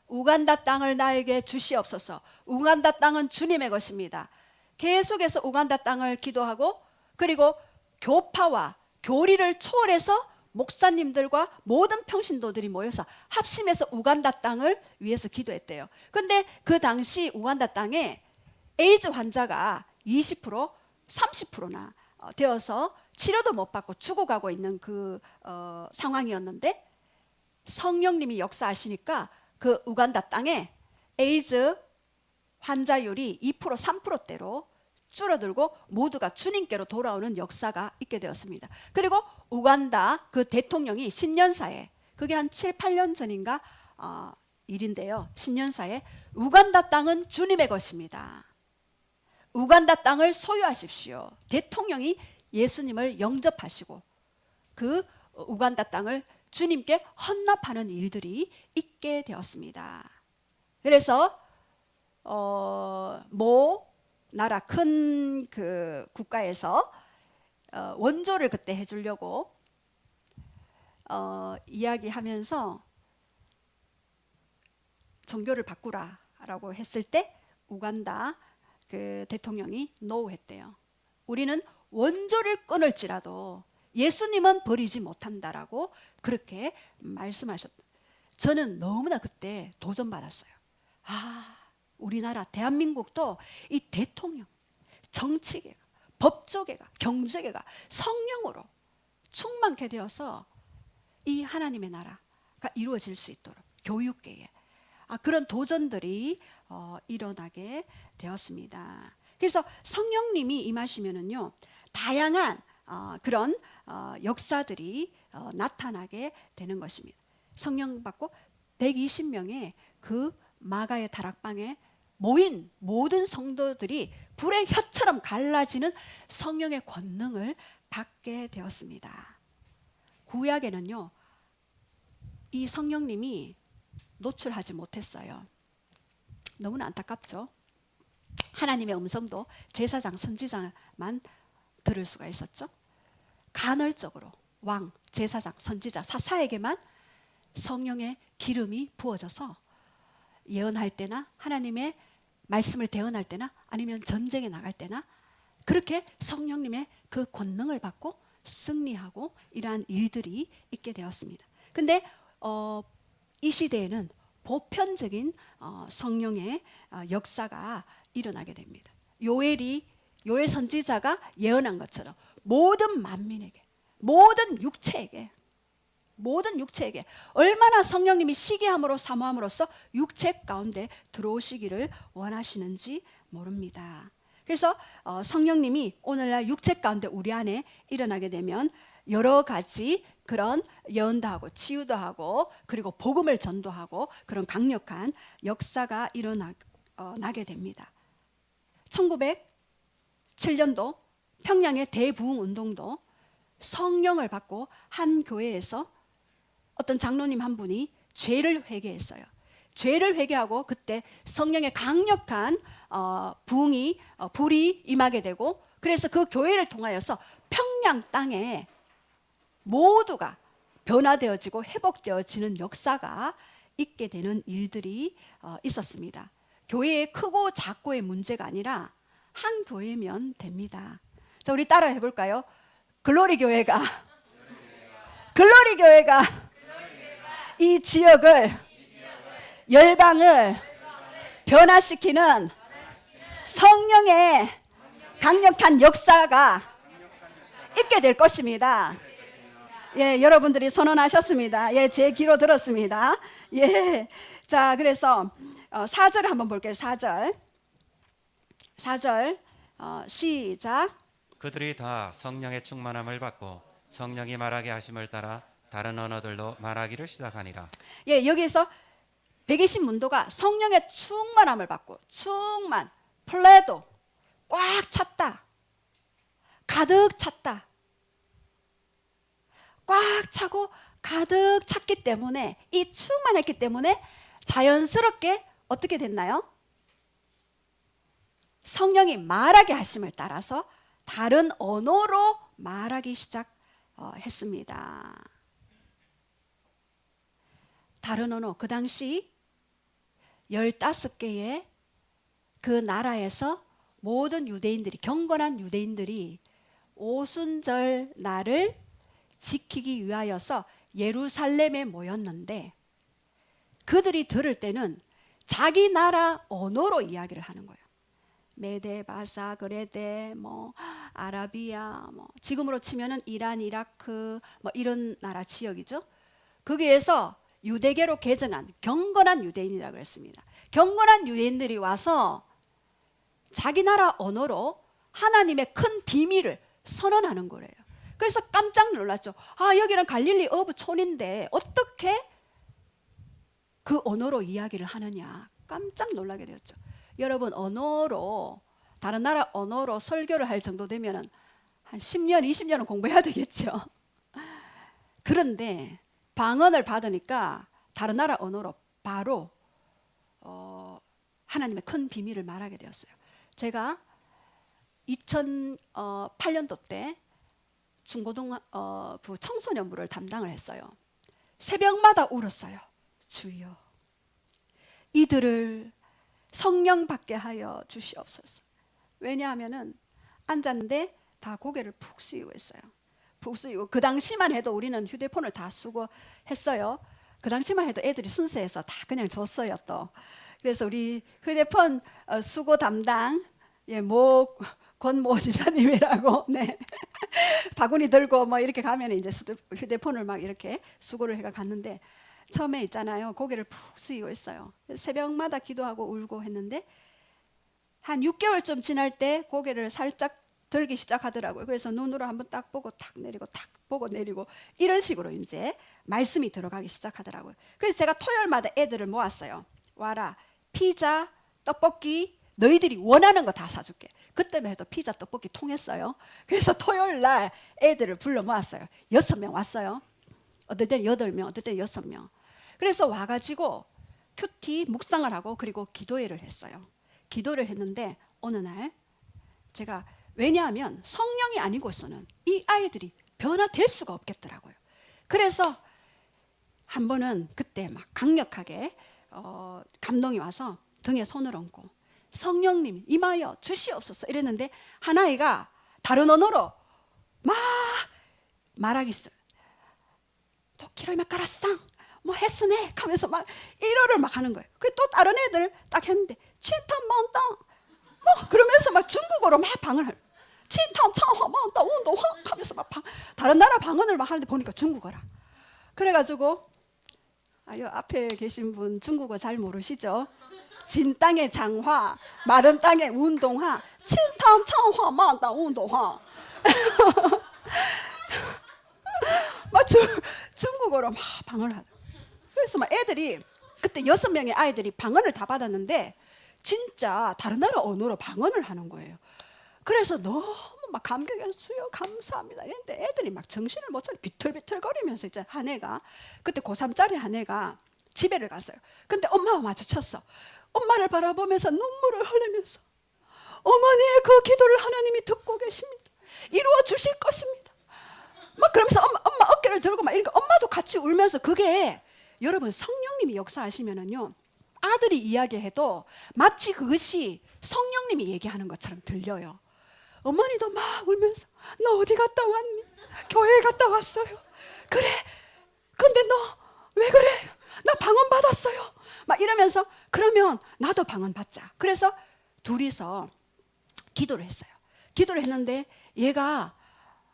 우간다 땅을 나에게 주시옵소서. 우간다 땅은 주님의 것입니다. 계속해서 우간다 땅을 기도하고, 그리고 교파와 교리를 초월해서 목사님들과 모든 평신도들이 모여서 합심해서 우간다 땅을 위해서 기도했대요. 근데 그 당시 우간다 땅에 에이즈 환자가 20%, 30%나 되어서 치료도 못 받고 죽어가고 있는 그 상황이었는데, 성령님이 역사하시니까 그 우간다 땅에 에이즈 환자율이 2%, 3%대로 줄어들고 모두가 주님께로 돌아오는 역사가 있게 되었습니다. 그리고 우간다 그 대통령이 신년사에, 그게 한 7, 8년 전인가 일인데요. 신년사에 우간다 땅은 주님의 것입니다. 우간다 땅을 소유하십시오. 대통령이 예수님을 영접하시고 그 우간다 땅을 주님께 헌납하는 일들이 있게 되었습니다. 그래서 모 나라 큰 그 국가에서 원조를 그때 해주려고 이야기하면서 종교를 바꾸라라고 했을 때 우간다 그 대통령이 노했대요. 우리는 원조를 끊을지라도 예수님은 버리지 못한다라고 그렇게 말씀하셨다. 저는 너무나 그때 도전받았어요. 우리나라 대한민국도 이 대통령, 정치계가, 법조계가, 경제계가 성령으로 충만케 되어서 이 하나님의 나라가 이루어질 수 있도록 교육계에 그런 도전들이 일어나게 되었습니다. 그래서 성령님이 임하시면은요, 다양한 그런 역사들이 나타나게 되는 것입니다. 성령 받고 120명의 그 마가의 다락방에 모인 모든 성도들이 불의 혀처럼 갈라지는 성령의 권능을 받게 되었습니다. 구약에는요, 이 성령님이 노출하지 못했어요. 너무나 안타깝죠. 하나님의 음성도 제사장, 선지자만 들을 수가 있었죠. 간헐적으로 왕, 제사장, 선지자, 사사에게만 성령의 기름이 부어져서 예언할 때나 하나님의 말씀을 대언할 때나 아니면 전쟁에 나갈 때나 그렇게 성령님의 그 권능을 받고 승리하고 이러한 일들이 있게 되었습니다. 근데 이 시대에는 보편적인 성령의 역사가 일어나게 됩니다. 요엘 선지자가 예언한 것처럼 모든 만민에게, 모든 육체에게 얼마나 성령님이 시기함으로 사모함으로써 육체 가운데 들어오시기를 원하시는지 모릅니다. 그래서 성령님이 오늘날 육체 가운데 우리 안에 일어나게 되면 여러 가지 그런 예언도 하고 치유도 하고 그리고 복음을 전도하고 그런 강력한 역사가 일어나게 됩니다. 1907년도 평양의 대부흥 운동도 성령을 받고 한 교회에서 어떤 장로님 한 분이 죄를 회개했어요. 죄를 회개하고 그때 성령의 강력한 불이 임하게 되고, 그래서 그 교회를 통하여서 평양 땅에 모두가 변화되어지고 회복되어지는 역사가 있게 되는 일들이 있었습니다. 교회의 크고 작고의 문제가 아니라 한 교회면 됩니다. 자, 우리 따라 해볼까요? 글로리 교회가 이 지역을, 열방을 변화시키는 성령의 강력한 역사가 있게 될 것입니다. 예, 여러분들이 선언하셨습니다. 예, 제 귀로 들었습니다. 예, 자, 그래서 4절을 한번 볼게요. 4절 시작. 그들이 다 성령의 충만함을 받고 성령이 말하게 하심을 따라 다른 언어들로 말하기를 시작하니라. 예, 여기에서 120문도가 성령의 충만함을 받고 충만, 플레도 꽉 찼다. 가득 찼다. 꽉 차고 가득 찼기 때문에 이 충만했기 때문에 자연스럽게 어떻게 됐나요? 성령이 말하게 하심을 따라서 다른 언어로 말하기 시작했습니다. 다른 언어, 그 당시 15개의 그 나라에서 모든 유대인들이, 경건한 유대인들이 오순절 날을 지키기 위하여서 예루살렘에 모였는데 그들이 들을 때는 자기 나라 언어로 이야기를 하는 거예요. 메데, 바사, 그레데, 뭐 아라비아, 뭐 지금으로 치면은 이란, 이라크, 뭐 이런 나라 지역이죠. 거기에서 유대계로 개정한 경건한 유대인이라고 그랬습니다. 경건한 유대인들이 와서 자기 나라 언어로 하나님의 큰 비밀을 선언하는 거래요. 그래서 깜짝 놀랐죠. 아, 여기는 갈릴리 어부 촌인데 어떻게 그 언어로 이야기를 하느냐. 깜짝 놀라게 되었죠. 여러분, 언어로, 다른 나라 언어로 설교를 할 정도 되면은 한 10년, 20년은 공부해야 되겠죠. 그런데 방언을 받으니까 다른 나라 언어로 바로 하나님의 큰 비밀을 말하게 되었어요. 제가 2008년도 때 중고등부 청소년부를 담당을 했어요. 새벽마다 울었어요. 주여, 이들을 성령 받게 하여 주시옵소서. 왜냐하면은 앉았는데 다 고개를 푹 숙이고 있어요. 푹 숙이고, 그 당시만 해도 우리는 휴대폰을 다 쓰고 했어요. 그 당시만 해도 애들이 순서해서 다 그냥 줬어요 또. 그래서 우리 휴대폰 수고 담당 권모 집사님이라고 네. 바구니 들고 뭐 이렇게 가면 이제 휴대폰을 막 이렇게 수고를 해가 갔는데, 처음에 있잖아요, 고개를 푹 숙이고 있어요. 새벽마다 기도하고 울고 했는데 한 6개월쯤 지날 때 고개를 살짝 들기 시작하더라고요. 그래서 눈으로 한번 딱 보고 탁 내리고 탁 보고 내리고 이런 식으로 이제 말씀이 들어가기 시작하더라고요. 그래서 제가 토요일마다 애들을 모았어요. 와라, 피자, 떡볶이 너희들이 원하는 거 다 사줄게. 그때만 해도 피자, 떡볶이 통했어요. 그래서 토요일 날 애들을 불러 모았어요. 6명 왔어요. 어떨 때는 8명, 어떨 때는 6명. 그래서 와가지고 큐티 묵상을 하고 그리고 기도회를 했어요. 기도를 했는데 어느 날 제가, 왜냐하면 성령이 아니고서는 이 아이들이 변화될 수가 없겠더라고요. 그래서 한 번은 그때 막 강력하게 감동이 와서 등에 손을 얹고 성령님 임하여 주시옵소서 이랬는데, 한 아이가 다른 언어로 막 말하기 시작. 도키로이마 까라쌍 뭐 했으네 하면서 막 일어를 막 하는 거예요. 그 또 다른 애들 딱 했는데 친탄만땅 뭐 그러면서 막 중국어로 막 방언을 해요. 친탄 창화만땅 운동화 하면서 막 다른 나라 방언을 막 하는데 보니까 중국어라. 그래가지고 요 앞에 계신 분 중국어 잘 모르시죠? 진 땅의 장화, 마른 땅의 운동화, 친탄 창화만땅 운동화. 막 중국어로 막 방언을 하더라고요. 그래서 막 애들이, 그때 6명의 아이들이 방언을 다 받았는데 진짜 다른 나라 언어로 방언을 하는 거예요. 그래서 너무 막 감격했어요. 감사합니다. 이랬는데 애들이 막 정신을 못 차려 비틀비틀거리면서 이제 한 애가, 그때 고3짜리 한 애가 집에를 갔어요. 근데 엄마와 마주쳤어. 엄마를 바라보면서 눈물을 흘리면서, 어머니의 그 기도를 하나님이 듣고 계십니다. 이루어 주실 것입니다. 막 그러면서 엄마 어깨를 들고 막 이러니까 엄마도 같이 울면서, 그게 여러분 성령님이 역사하시면은요, 아들이 이야기해도 마치 그것이 성령님이 얘기하는 것처럼 들려요. 어머니도 막 울면서, 너 어디 갔다 왔니? 교회에 갔다 왔어요. 그래? 근데 너 왜 그래? 나 방언 받았어요. 막 이러면서, 그러면 나도 방언 받자. 그래서 둘이서 기도를 했어요. 기도를 했는데 얘가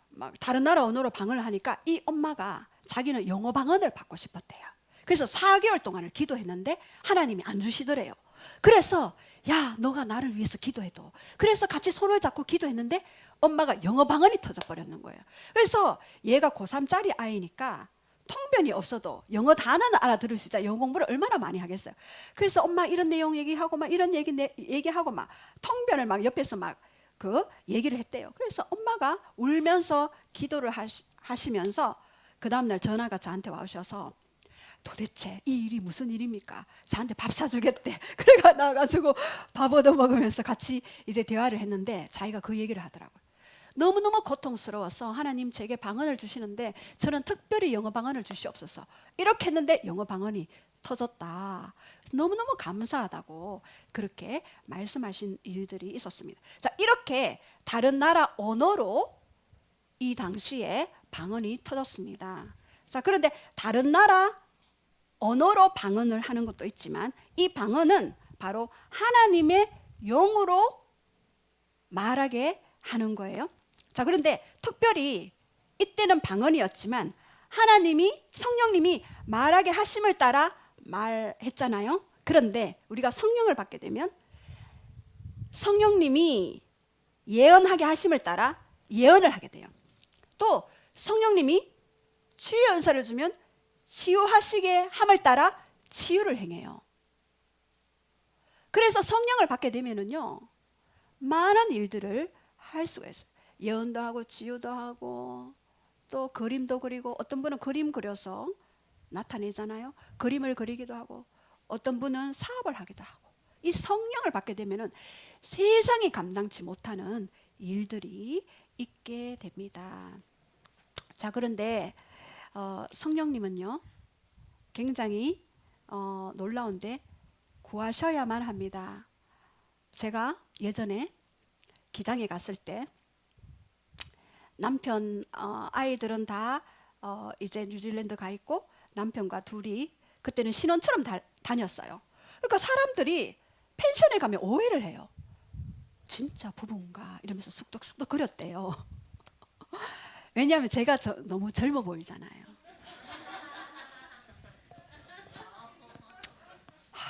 막 다른 나라 언어로 방언을 하니까 이 엄마가 자기는 영어 방언을 받고 싶었대요. 그래서 4개월 동안을 기도했는데 하나님이 안 주시더래요. 그래서 야, 너가 나를 위해서 기도해도. 그래서 같이 손을 잡고 기도했는데 엄마가 영어 방언이 터져버렸는 거예요. 그래서 얘가 고3짜리 아이니까 통변이 없어도 영어 단어는 알아들을 수 있잖아요. 영어 공부를 얼마나 많이 하겠어요. 그래서 엄마 이런 내용 얘기하고 막 이런 얘기하고 막 통변을 막 옆에서 막 그 얘기를 했대요. 그래서 엄마가 울면서 기도를 하시면서 그 다음날 전화가 저한테 와오셔서 도대체 이 일이 무슨 일입니까? 저한테 밥 사주겠대. 그래가 나와가지고 밥 얻어 먹으면서 같이 이제 대화를 했는데 자기가 그 얘기를 하더라고요. 너무너무 고통스러워서 하나님 제게 방언을 주시는데 저는 특별히 영어 방언을 주시옵소서. 이렇게 했는데 영어 방언이 터졌다. 너무너무 감사하다고 그렇게 말씀하신 일들이 있었습니다. 자, 이렇게 다른 나라 언어로 이 당시에 방언이 터졌습니다. 자, 그런데 다른 나라 언어로 방언을 하는 것도 있지만 이 방언은 바로 하나님의 영으로 말하게 하는 거예요. 자, 그런데 특별히 이때는 방언이었지만 하나님이 성령님이 말하게 하심을 따라 말했잖아요. 그런데 우리가 성령을 받게 되면 성령님이 예언하게 하심을 따라 예언을 하게 돼요. 또 성령님이 치유의 은사를 주면 치유하시게 함을 따라 치유를 행해요. 그래서 성령을 받게 되면은요, 많은 일들을 할 수가 있어요. 예언도 하고 치유도 하고 또 그림도 그리고 어떤 분은 그림 그려서 나타내잖아요. 그림을 그리기도 하고 어떤 분은 사업을 하기도 하고 이 성령을 받게 되면은 세상이 감당치 못하는 일들이 있게 됩니다. 자, 그런데 성령님은요 굉장히 놀라운데 구하셔야만 합니다. 제가 예전에 기장에 갔을 때 남편 아이들은 다 이제 뉴질랜드 가 있고 남편과 둘이 그때는 신혼처럼 다녔어요. 그러니까 사람들이 펜션에 가면 오해를 해요. 진짜 부부인가 이러면서 쑥덕쑥덕 거렸대요. 왜냐하면 제가 너무 젊어 보이잖아요.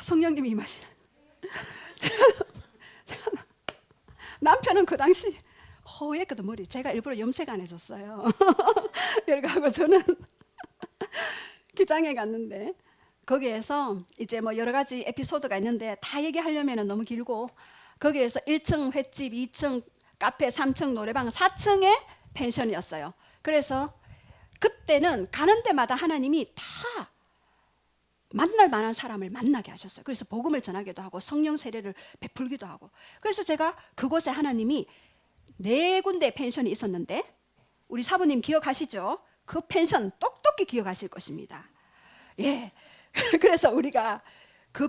성령님이 임하시는. 남편은 그 당시 허했거든 머리. 제가 일부러 염색 안 해줬어요. 그러고 저는 기장에 갔는데 거기에서 이제 뭐 여러 가지 에피소드가 있는데 다 얘기하려면 너무 길고 거기에서 1층 횟집, 2층 카페, 3층 노래방, 4층에 펜션이었어요. 그래서 그때는 가는 데마다 하나님이 다 만날 만한 사람을 만나게 하셨어요. 그래서 복음을 전하기도 하고 성령 세례를 베풀기도 하고. 그래서 제가 그곳에 하나님이 4군데 펜션이 있었는데 우리 사부님 기억하시죠? 그 펜션 똑똑히 기억하실 것입니다. 예. 그래서 우리가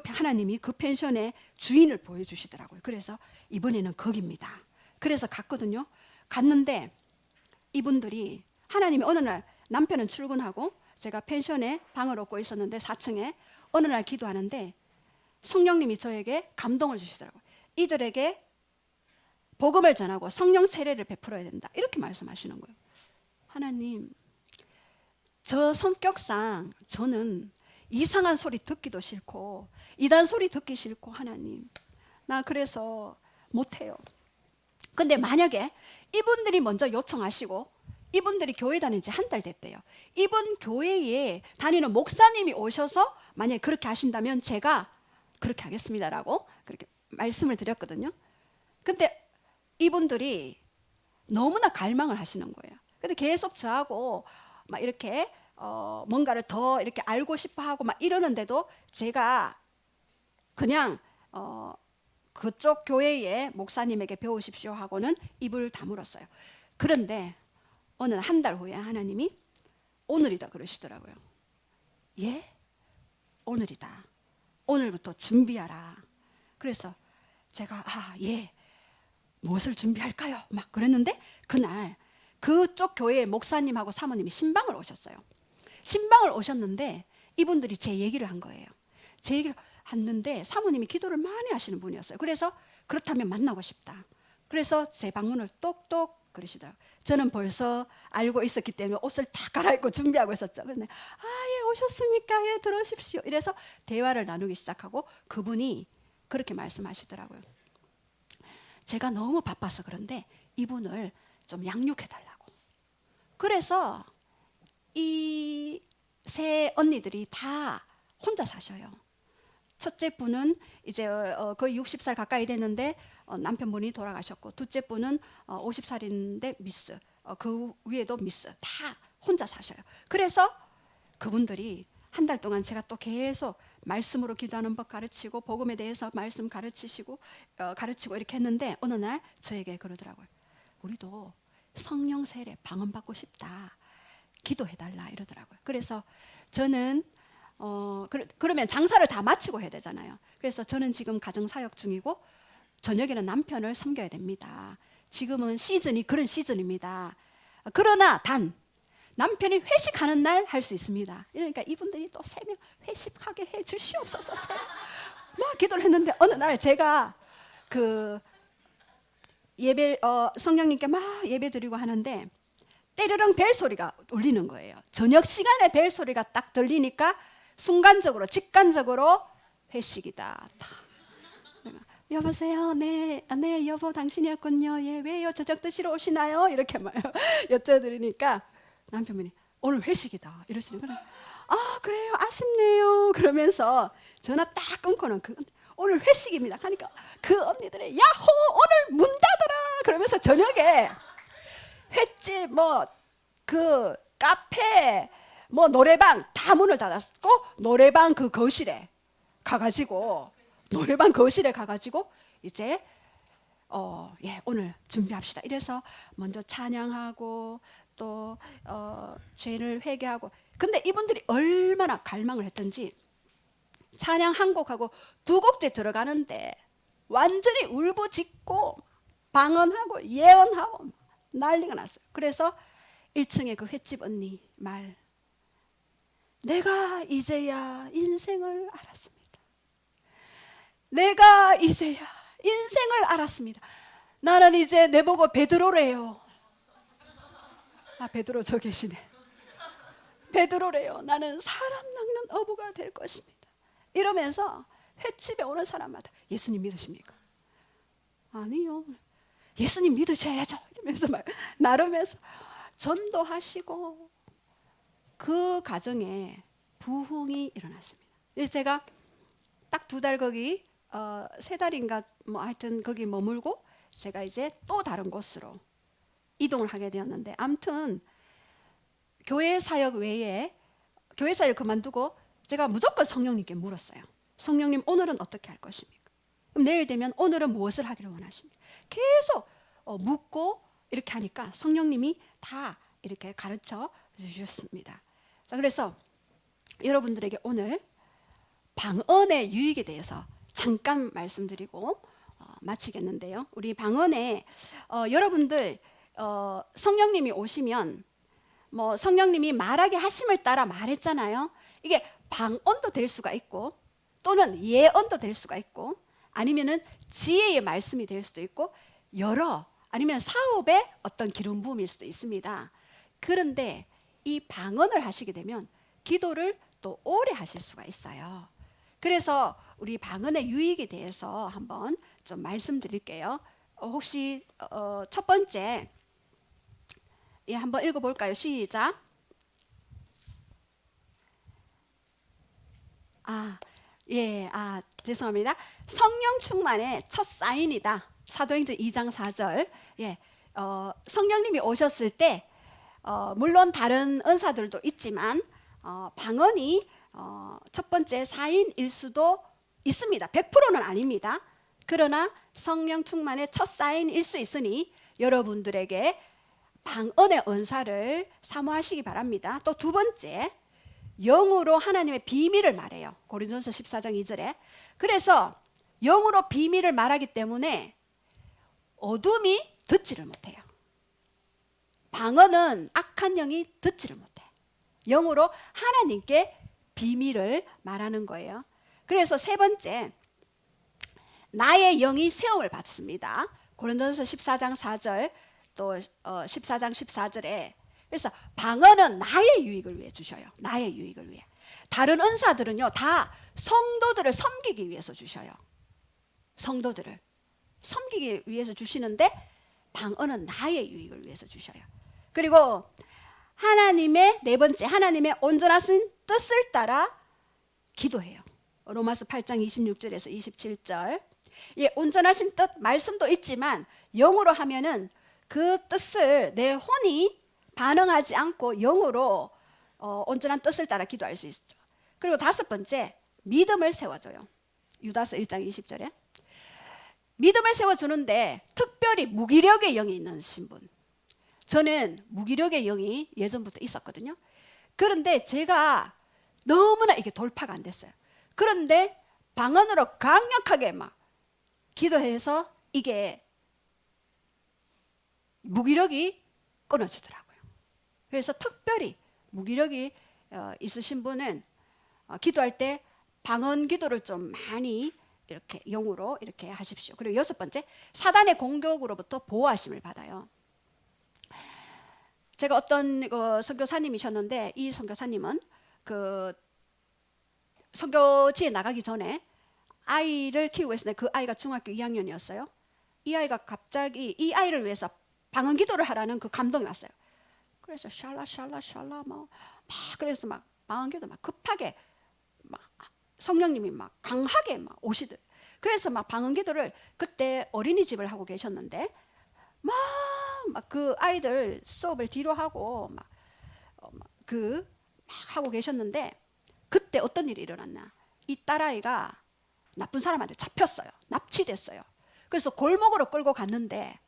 하나님이 그 펜션의 주인을 보여주시더라고요. 그래서 이번에는 거기입니다. 그래서 갔거든요. 갔는데 이분들이 하나님이 어느 날 남편은 출근하고 제가 펜션에 방을 얻고 있었는데 4층에 어느 날 기도하는데 성령님이 저에게 감동을 주시더라고요. 이들에게 복음을 전하고 성령 세례를 베풀어야 된다. 이렇게 말씀하시는 거예요. 하나님, 저 성격상 저는 이상한 소리 듣기도 싫고 이단 소리 듣기 싫고 하나님 나 그래서 못해요. 근데 만약에 이분들이 먼저 요청하시고 이분들이 교회 다닌 지 한 달 됐대요. 이분 교회에 다니는 목사님이 오셔서 만약에 그렇게 하신다면 제가 그렇게 하겠습니다라고 그렇게 말씀을 드렸거든요. 근데 이분들이 너무나 갈망을 하시는 거예요. 근데 계속 저하고 막 이렇게 뭔가를 더 이렇게 알고 싶어 하고 막 이러는데도 제가 그냥 그쪽 교회의 목사님에게 배우십시오 하고는 입을 다물었어요. 그런데 어느 한 달 후에 하나님이 오늘이다 그러시더라고요. 예? 오늘이다. 오늘부터 준비하라. 그래서 제가 예. 무엇을 준비할까요? 막 그랬는데 그날 그쪽 교회의 목사님하고 사모님이 신방을 오셨어요. 신방을 오셨는데 이분들이 제 얘기를 한 거예요. 제 얘기를 했는데 사모님이 기도를 많이 하시는 분이었어요. 그래서 그렇다면 만나고 싶다. 그래서 제 방문을 똑똑 그러시더라고요. 저는 벌써 알고 있었기 때문에 옷을 다 갈아입고 준비하고 있었죠. 그런데 예 오셨습니까? 예 들어오십시오. 이래서 대화를 나누기 시작하고 그분이 그렇게 말씀하시더라고요. 제가 너무 바빠서 그런데 이분을 좀 양육해 달라고. 그래서 이 세 언니들이 다 혼자 사셔요. 첫째 분은 이제 거의 60살 가까이 됐는데 남편분이 돌아가셨고, 둘째 분은 50살인데 미스, 그 위에도 미스, 다 혼자 사셔요. 그래서 그분들이 한 달 동안 제가 또 계속 말씀으로 기도하는 법 가르치고, 복음에 대해서 말씀 가르치고 이렇게 했는데, 어느 날 저에게 그러더라고요. 우리도 성령 세례 방언받고 싶다, 기도해달라 이러더라고요. 그래서 저는 그러면 장사를 다 마치고 해야 되잖아요. 그래서 저는 지금 가정사역 중이고, 저녁에는 남편을 섬겨야 됩니다. 지금은 시즌이 그런 시즌입니다. 그러나 단 남편이 회식하는 날 할 수 있습니다. 그러니까 이분들이 또 3명 회식하게 해 주시옵소서. 막 기도를 했는데, 어느 날 제가 그 예배 성령님께 막 예배 드리고 하는데 때르릉 벨 소리가 울리는 거예요. 저녁 시간에 벨 소리가 딱 들리니까 순간적으로, 직관적으로 회식이다. 여보세요. 네, 여보 당신이었군요. 예, 왜요? 저녁 드시러 오시나요? 이렇게 말 여쭤드리니까 남편분이 오늘 회식이다 이러시니까, 아 그래요, 아쉽네요. 그러면서 전화 딱 끊고는 오늘 회식입니다 하니까 그 언니들의 야호 오늘 문 닫아라 그러면서 저녁에 횟집 그 카페 노래방 다 문을 닫았고, 노래방 그 거실에 가가지고 이제 오늘 준비합시다 이래서 먼저 찬양하고 또 죄를 회개하고. 근데 이분들이 얼마나 갈망을 했던지 찬양 한 곡하고 2곡째 들어가는데 완전히 울부짖고 방언하고 예언하고 난리가 났어요. 그래서 1층에 그 횟집 언니 말, 내가 이제야 인생을 알았습니다. 내가 이제야 인생을 알았습니다. 나는 이제 내보고 베드로래요. 아, 베드로 저 계시네. 베드로래요. 나는 사람 낚는 어부가 될 것입니다. 이러면서 횟집에 오는 사람마다 예수님 믿으십니까? 아니요. 예수님 믿으셔야죠. 이러면서 막 나르면서 전도하시고 그 가정에 부흥이 일어났습니다. 그래서 제가 딱 2달 거기 3달인가 하여튼 거기 머물고 제가 이제 또 다른 곳으로 이동을 하게 되었는데, 아무튼 교회 사역 외에 교회 사역을 그만두고 제가 무조건 성령님께 물었어요. 성령님 오늘은 어떻게 할 것입니까? 그럼 내일 되면 오늘은 무엇을 하기를 원하십니까? 계속 묻고 이렇게 하니까 성령님이 다 이렇게 가르쳐 주셨습니다. 자, 그래서 여러분들에게 오늘 방언의 유익에 대해서 잠깐 말씀드리고 마치겠는데요. 우리 방언에 여러분들 성령님이 오시면 성령님이 말하게 하심을 따라 말했잖아요. 이게 방언도 될 수가 있고 또는 예언도 될 수가 있고 아니면은 지혜의 말씀이 될 수도 있고 아니면 사업의 어떤 기름 부음일 수도 있습니다. 그런데 이 방언을 하시게 되면 기도를 또 오래 하실 수가 있어요. 그래서 우리 방언의 유익에 대해서 한번 좀 말씀드릴게요. 혹시 첫 번째 한번 읽어볼까요? 시작. 죄송합니다. 성령 충만의 첫 사인이다. 사도행전 2장 4절. 성령님이 오셨을 때 물론 다른 은사들도 있지만 방언이 첫 번째 사인일 수도 있습니다. 100%는 아닙니다. 그러나 성령 충만의 첫 사인일 수 있으니 여러분들에게 방언의 은사를 사모하시기 바랍니다. 또 2번째, 영으로 하나님의 비밀을 말해요. 고린도전서 14장 2절에. 그래서 영으로 비밀을 말하기 때문에 어둠이 듣지를 못해요. 방언은 악한 영이 듣지를 못해. 영으로 하나님께 비밀을 말하는 거예요. 그래서 3번째, 나의 영이 세움을 받습니다. 고린도전서 14장 4절 또 14장 14절에. 그래서 방언은 나의 유익을 위해 주셔요. 나의 유익을 위해. 다른 은사들은요 다 성도들을 섬기기 위해서 주셔요. 성도들을 섬기기 위해서 주시는데 방언은 나의 유익을 위해서 주셔요. 그리고 하나님의 네 번째, 하나님의 온전하신 뜻을 따라 기도해요. 로마서 8장 26절에서 27절. 예, 온전하신 뜻 말씀도 있지만 영으로 하면은 그 뜻을 내 혼이 반응하지 않고 영으로 온전한 뜻을 따라 기도할 수 있죠. 그리고 다섯 번째, 믿음을 세워줘요. 유다서 1장 20절에 믿음을 세워주는데 특별히 무기력의 영이 있는 신분. 저는 무기력의 영이 예전부터 있었거든요. 그런데 제가 너무나 이게 돌파가 안 됐어요. 그런데 방언으로 강력하게 막 기도해서 이게 무기력이 끊어지더라고요. 그래서 특별히 무기력이 있으신 분은 기도할 때 방언 기도를 좀 많이 이렇게 영으로 이렇게 하십시오. 그리고 여섯 번째, 사단의 공격으로부터 보호하심을 받아요. 제가 어떤 선교사님이셨는데 이 선교사님은 그 선교지에 나가기 전에 아이를 키우고 있었는데 그 아이가 중학교 2학년이었어요. 이 아이가 갑자기 이 아이를 위해서 방언 기도를 하라는 그 감동이 왔어요. 그래서 샬라 막 그래서 막 방언 기도 막 급하게 막 성령님이 막 강하게 막 오시듯. 그래서 막 방언 기도를 그때 어린이집을 하고 계셨는데 막 그 아이들 수업을 뒤로 하고 막 하고 계셨는데 그때 어떤 일이 일어났나? 이 딸아이가 나쁜 사람한테 잡혔어요. 납치됐어요. 그래서 골목으로 끌고 갔는데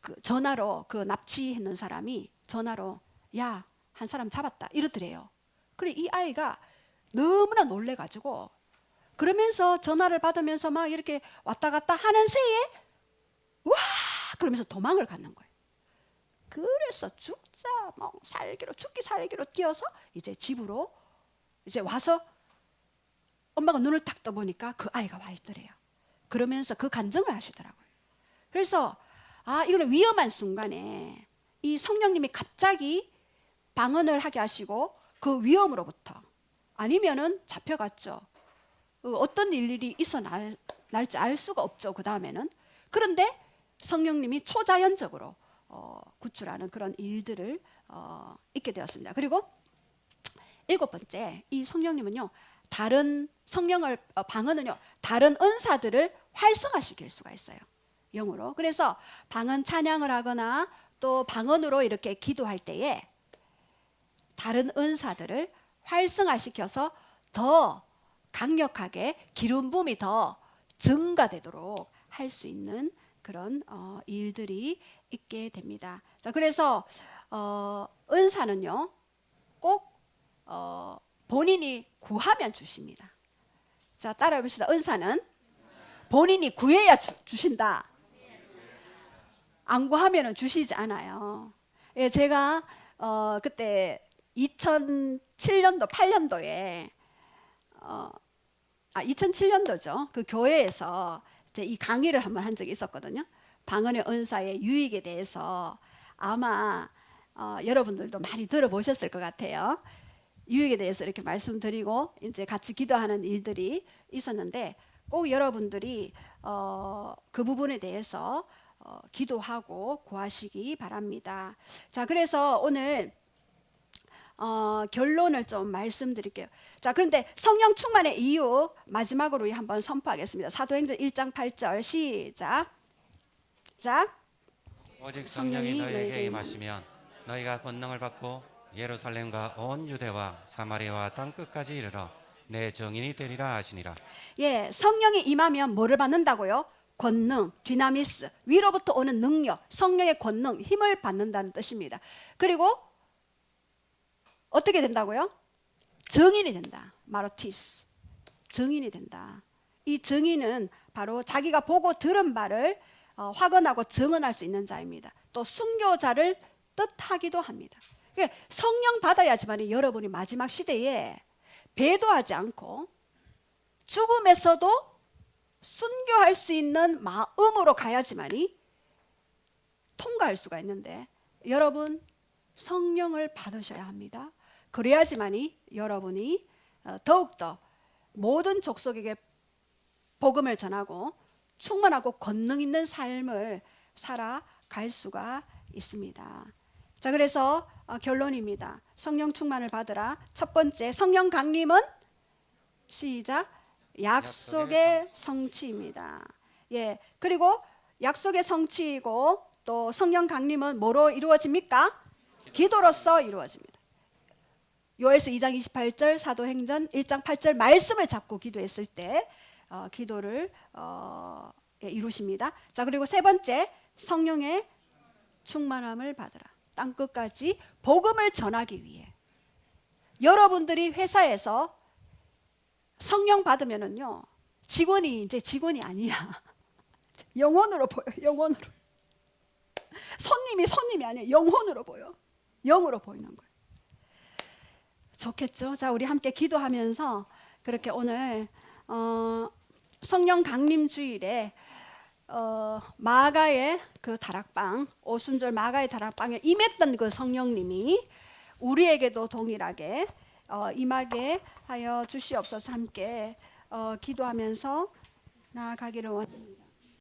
그 전화로 그 납치했는 사람이 전화로 야, 한 사람 잡았다 이러더래요. 그래 이 아이가 너무나 놀래가지고 그러면서 전화를 받으면서 막 이렇게 왔다 갔다 하는 새에 와 그러면서 도망을 갔는 거예요. 그래서 죽자 뭐 살기로 죽기 살기로 뛰어서 이제 집으로 이제 와서 엄마가 눈을 딱 떠보니까 그 아이가 와 있더래요. 그러면서 그 간증을 하시더라고요. 그래서 이거는 위험한 순간에 이 성령님이 갑자기 방언을 하게 하시고 그 위험으로부터 아니면은 잡혀갔죠. 어떤 일이 있어 날지 알 수가 없죠. 그 다음에는. 그런데 성령님이 초자연적으로 구출하는 그런 일들을 있게 되었습니다. 그리고 일곱 번째, 이 성령님은요, 방언은요, 다른 은사들을 활성화시킬 수가 있어요. 영으로. 그래서 방언 찬양을 하거나 또 방언으로 이렇게 기도할 때에 다른 은사들을 활성화시켜서 더 강력하게 기름 부음이 더 증가되도록 할 수 있는 그런 일들이 있게 됩니다. 자, 그래서 은사는요, 꼭 본인이 구하면 주십니다. 자, 따라해 봅시다. 은사는 본인이 구해야 주신다. 안 구하면 주시지 않아요. 예, 제가 그때 2007년도 8년도에 2007년도죠. 그 교회에서 이 강의를 한번 한 적이 있었거든요. 방언의 은사의 유익에 대해서 아마 여러분들도 많이 들어보셨을 것 같아요. 유익에 대해서 이렇게 말씀드리고 이제 같이 기도하는 일들이 있었는데 꼭 여러분들이 그 부분에 대해서 기도하고 구하시기 바랍니다. 자, 그래서 오늘 결론을 좀 말씀드릴게요. 자, 그런데 성령 충만의 이유 마지막으로 한번 선포하겠습니다. 사도행전 1장 8절 시작. 자, 오직 성령이 너희에게 임하시면 너희가 권능을 받고 예루살렘과 온 유대와 사마리아와 땅 끝까지 이르러 내 증인이 되리라 하시니라. 예, 성령이 임하면 뭐를 받는다고요? 권능, 디나미스, 위로부터 오는 능력, 성령의 권능, 힘을 받는다는 뜻입니다. 그리고 어떻게 된다고요? 증인이 된다. 마르티스. 증인이 된다. 이 증인은 바로 자기가 보고 들은 바를 확언하고 증언할 수 있는 자입니다. 또 순교자를 뜻하기도 합니다. 그러니까 성령 받아야지만 여러분이 마지막 시대에 배도하지 않고 죽음에서도 순교할 수 있는 마음으로 가야지만이 통과할 수가 있는데 여러분 성령을 받으셔야 합니다. 그래야지만이 여러분이 더욱더 모든 족속에게 복음을 전하고 충만하고 권능 있는 삶을 살아갈 수가 있습니다. 자, 그래서 결론입니다. 성령 충만을 받으라. 첫 번째, 성령 강림은 시작. 약속의 성취입니다. 예. 그리고 약속의 성취이고 또 성령 강림은 뭐로 이루어집니까? 기도로서 이루어집니다. 요엘서 2장 28절, 사도행전 1장 8절 말씀을 잡고 기도했을 때 기도를 이루십니다. 자, 그리고 세 번째, 성령의 충만함을 받으라. 땅 끝까지 복음을 전하기 위해. 여러분들이 회사에서 성령 받으면은요, 직원이 이제 직원이 아니야. 영혼으로 보여. 영혼으로. 손님이 아니야. 영혼으로 보여. 영으로 보이는 거예요. 좋겠죠? 자, 우리 함께 기도하면서 그렇게 오늘 성령 강림 주일에 마가의 그 다락방, 오순절 마가의 다락방에 임했던 그 성령님이 우리에게도 동일하게 임하게 하여 주시옵소서. 함께 기도하면서 나아가기를 원합니다.